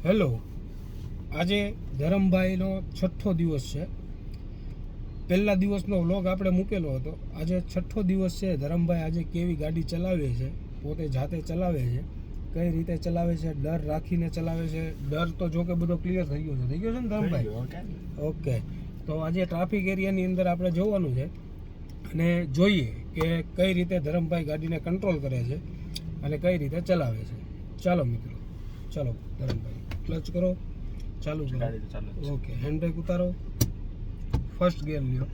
Hello, આજે ધરમભાઈનો 6થો દિવસ છે. પહેલા દિવસનો વ્લોગ આપણે મૂકેલો હતો. આજે 6થો દિવસ છે. ધરમભાઈ આજે કેવી ગાડી ચલાવે છે, પોતે જાતે ચલાવે છે, કઈ રીતે ચલાવે છે, ડર રાખીને ચલાવે છે. ડર તો જો કે બધો ક્લિયર થઈ ગયો છે ને ધરમભાઈ? ઓકે, તો આજે ટ્રાફિક એરિયાની અંદર આપણે જોવાનું છે અને જોઈએ કે કઈ રીતે ધરમભાઈ ગાડીને કંટ્રોલ કરે છે અને કઈ રીતે ચલાવે છે. ચાલો મિત્રો, ચાલો ધરમભાઈ, ક્લચ કરો, ચાલુ કરો. ઓકે, હેન્ડબ્રેક ઉતારો, ફર્સ્ટ ગિયર લ્યો.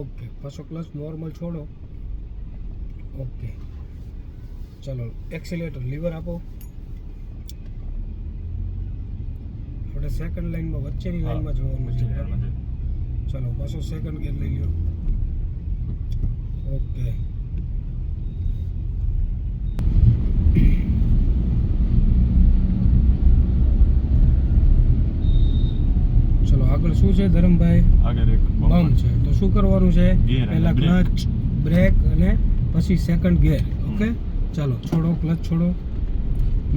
ઓકે, પાછો ક્લચ નોર્મલ છોડો. ઓકે, ચાલો એક્સિલેટર લીવર આપો. આપણે સેકન્ડ લાઈનમાં વચ્ચેની લાઈનમાં જોવાનું છે. ચાલો પાછો સેકન્ડ ગિયર લઈ લ્યો. ઓકે, ચલો આગળ શું છે ધરમભાઈ? આગળ એક બમ છે. તો શું કરવાનું છે? પહેલા ક્લચ, બ્રેક અને પછી સેકન્ડ ગિયર. ઓકે, ચાલો છોડો, ક્લચ છોડો,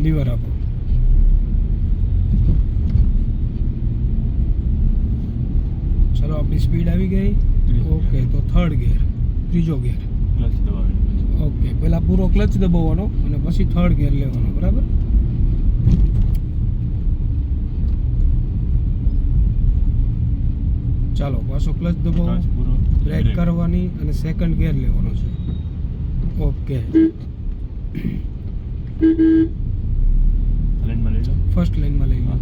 લીવર આપો. ચલો આપણી સ્પીડ આવી ગઈ. ઓકે, તો થર્ડ ગિયર, ત્રીજો ગિયર. ક્લચ દબાવી. ઓકે, પહેલા પૂરો ક્લચ દબાવવાનો અને પછી થર્ડ ગિયર લેવાનો, બરાબર? ચાલો પાછો ક્લચ દબાવો, બ્રેક કરવાની અને સેકન્ડ ગિયર લેવાનો છે. ઓકે, લાઈનમાં લઈ લો. ફર્સ્ટ લાઈનમાં લઈ લો.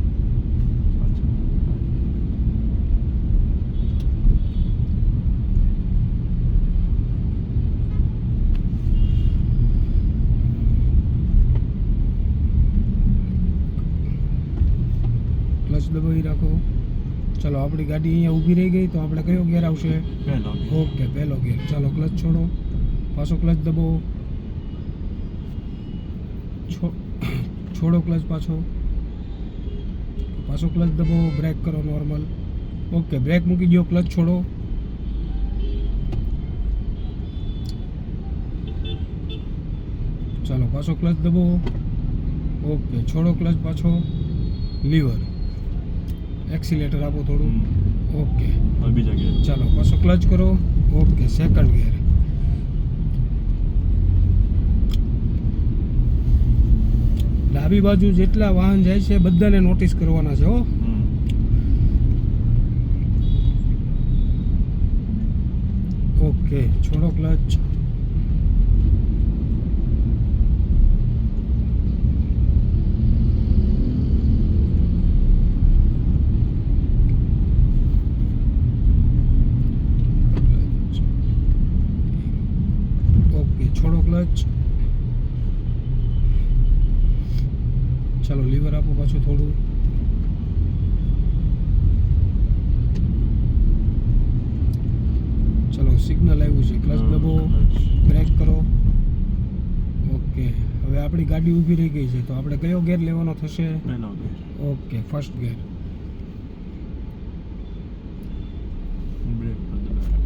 ક્લચ દબાવી રાખો. ચાલો આપણી ગાડી અહીંયા ઊભી રહી ગઈ, તો આપણે કયો ગિયર આવશે? પહેલો. ઓકે, પહેલો ગિયર. ચાલો ક્લચ છોડો, પાછો ક્લચ દબાવો, છોડો ક્લચ પાછો ક્લચ દબાવો, બ્રેક કરો નોર્મલ. ઓકે, બ્રેક મૂકી દો, ક્લચ છોડો. ચાલો પાછો ક્લચ દબાવો. ઓકે, છોડો ક્લચ પાછો, લીવર, એક્સિલેટર આપો થોડું. ઓકે, હવે બીજા ગિયર. ચાલો પાછો ક્લચ કરો. Okay, second gear. ડાબી બાજુ જેટલા વાહન જાય છે બધાને નોટિસ કરવાના છે. ઓકે, છોડો ક્લચ. ઓકે, છોડો ક્લચ. ચાલો લીવર આપો પાછું થોડું. ચલો સિગ્નલ આવ્યું છે, ક્લચ દબાવો, બ્રેક કરો. ઓકે, હવે આપણી ગાડી ઊભી રહી ગઈ છે, તો આપણે કયો ગિયર લેવાનો થશે? પહેલો gear. Okay, first gear. Brake પર દબાવો.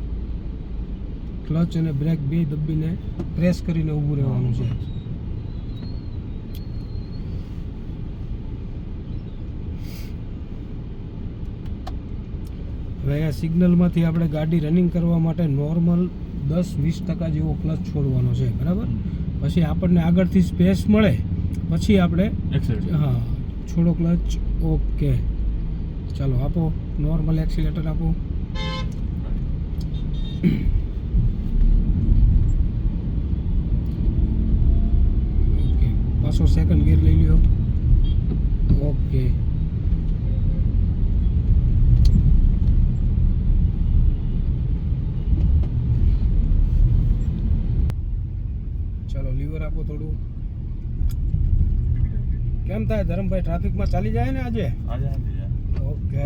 ક્લચ અને બ્રેક બે દબીને પ્રેસ કરીને ઊભું રહેવાનું છે. હવે અહીંયા સિગ્નલમાંથી આપણે ગાડી રનિંગ કરવા માટે નોર્મલ 10-20% જેવો ક્લચ છોડવાનો છે, બરાબર? પછી આપણને આગળથી સ્પેસ મળે પછી આપણે એક્સિલેટર. હા, છોડો ક્લચ. ઓકે, ચાલો આપો નોર્મલ એક્સિલેટર આપો. ઓકે, પાછો સેકન્ડ ગિયર લઈ લ્યો. ઓકે, ચાલો લીવર આપો થોડું. કેમ થાય ધરમભાઈ, ટ્રાફિકમાં ચાલી જાય ને આજે? આજે હાલી જાય. ઓકે,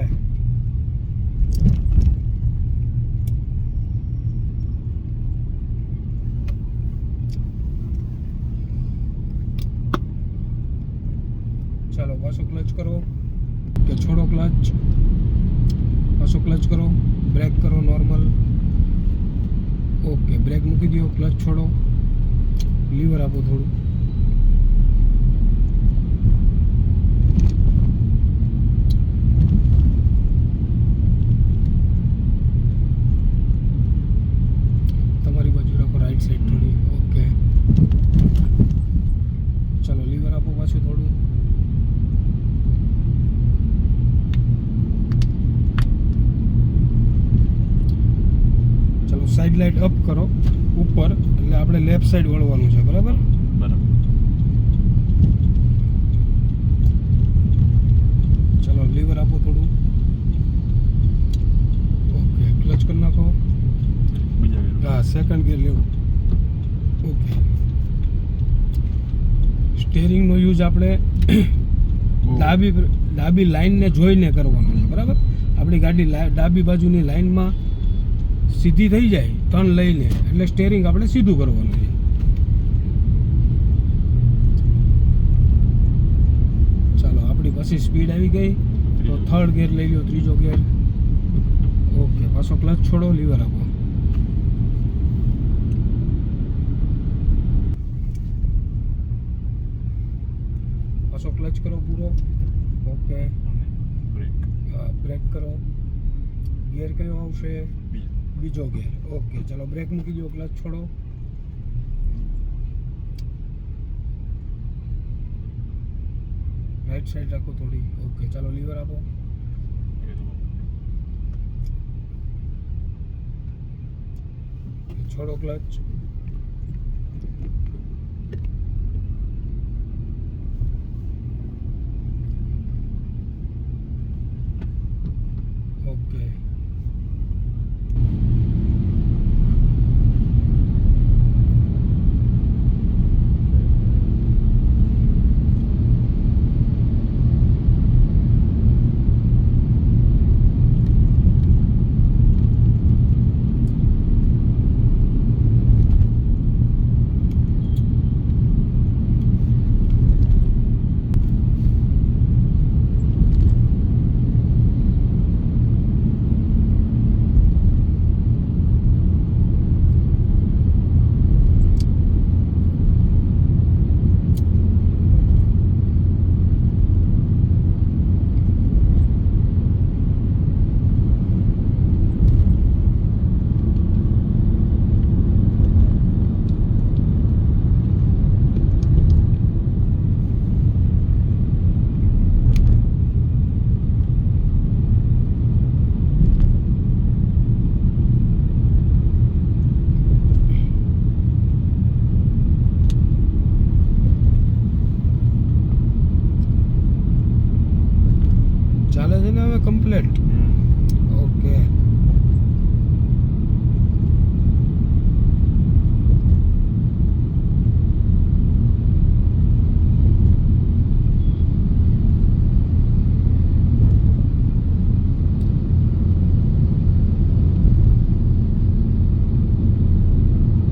ચાલો પાછો ક્લચ કરો. કે છોડો ક્લચ, પાછો ક્લચ કરો, બ્રેક કરો નોર્મલ. ઓકે, બ્રેક મૂકી દો, ક્લચ છોડો, લીવર આપો થોડું. આપો પાછું થોડું. ચલો સાઈડ લાઇટ અપ કરો ઉપર, એટલે આપણે લેફ્ટ સાઈડ વળવાનું છે, બરાબર? બરાબર. ચલો લીવર આપો થોડું. ઓકે, ક્લચ કરી નાખો. બીજા ગેર. હા, સેકન્ડ ગિયર લેવું. ઓકે. સ્ટેરિંગનો યુઝ આપણે ડાબી લાઈનને જોઈને કરવાનો છે, બરાબર? આપણી ગાડી ડાબી બાજુની લાઈનમાં સીધી થઈ જાય ટર્ન લઈને, એટલે સ્ટેરિંગ આપણે સીધું કરવાનું છે. ચાલો, આપણી પછી સ્પીડ આવી ગઈ તો થર્ડ ગિયર લઈ લો, ત્રીજો ગિયર. ઓકે, પાછો ક્લચ છોડો, લીવર આપો. પાછો ક્લચ કરો પૂરો. ઓકે, અને બ્રેક. બ્રેક કરો. ગિયર કયો આવશે? બીજા. બીજો ગિયર. ઓકે, ચલો બ્રેક મૂકી દો, ક્લચ છોડો. રાઈટ સાઈડ રાખો થોડી. ઓકે, ચાલો લીવર આપો. છોડો ક્લચ. ઓકે, ચાલે છે ને હવે કમ્પ્લેટ? ઓકે,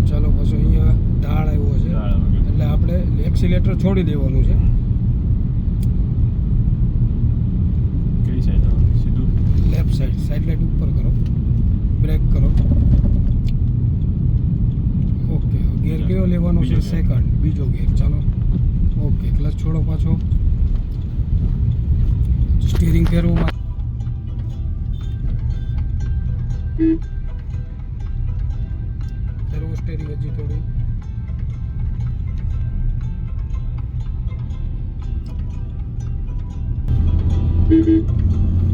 ચાલો પછી અહીંયા ઢાળ આવ્યો છે, એટલે આપણે એક્સિલેટર છોડી દેવાનું છે. કઈ સાઈડ આવવાની? સીધું. લેફ્ટ સાઈડ, સાઈડ લાઈટ ઉપર કરો, બ્રેક કરો. ઓકે, ગિયર કયો લેવાનો છે? બીજો gear. સેકન્ડ, બીજો ગિયર. ચાલો. ઓકે, ક્લચ છોડો પાછો. સ્ટીરિંગ ફેરવો. ફેરવો સ્ટીરિંગ હજી થોડું.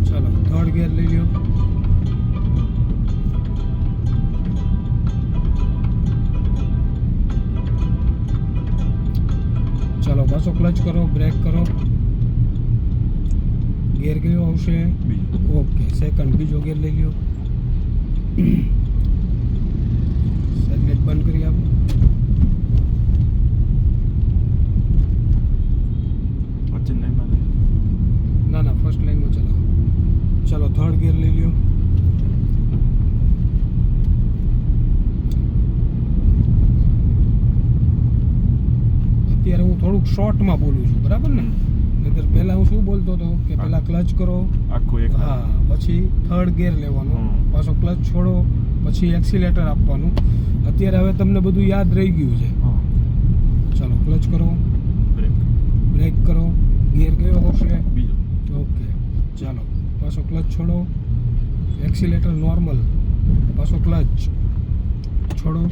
ચાલો, થર્ડ ગિયર લઈ લ્યો. ચાલો, પાછો ક્લચ કરો, બ્રેક કરો. ગિયર કયો આવશે? બીજું. ઓકે, સેકન્ડ, બીજો ગિયર લઈ લ્યો. સેગમેન્ટ બંધ કરી આપો. વચ્ચે નહીં મારે. ના ના, ફર્સ્ટ લાઈનમાં ચલાવો. ચાલો, થર્ડ ગિયર લઈ લ્યો. અત્યારે હું થોડુંક શોર્ટમાં બોલું છું, બરાબર ને? નહીંતર પહેલાં હું શું બોલતો હતો કે પહેલાં ક્લચ કરો, આખું એક. હા, પછી થર્ડ ગિયર લેવાનો, હમ. પાછો ક્લચ છોડો, પછી એક્સિલેટર આપવાનું. અત્યારે હવે તમને બધું યાદ રહી ગયું છે. હા. ચાલો, ક્લચ કરો, બ્રેક. બ્રેક કરો. ગિયર કયો આવશે? બીજો. ઓકે, ચાલો, પાછો ક્લચ છોડો, એક્સિલેટર નોર્મલ, પાછો ક્લચ છોડો,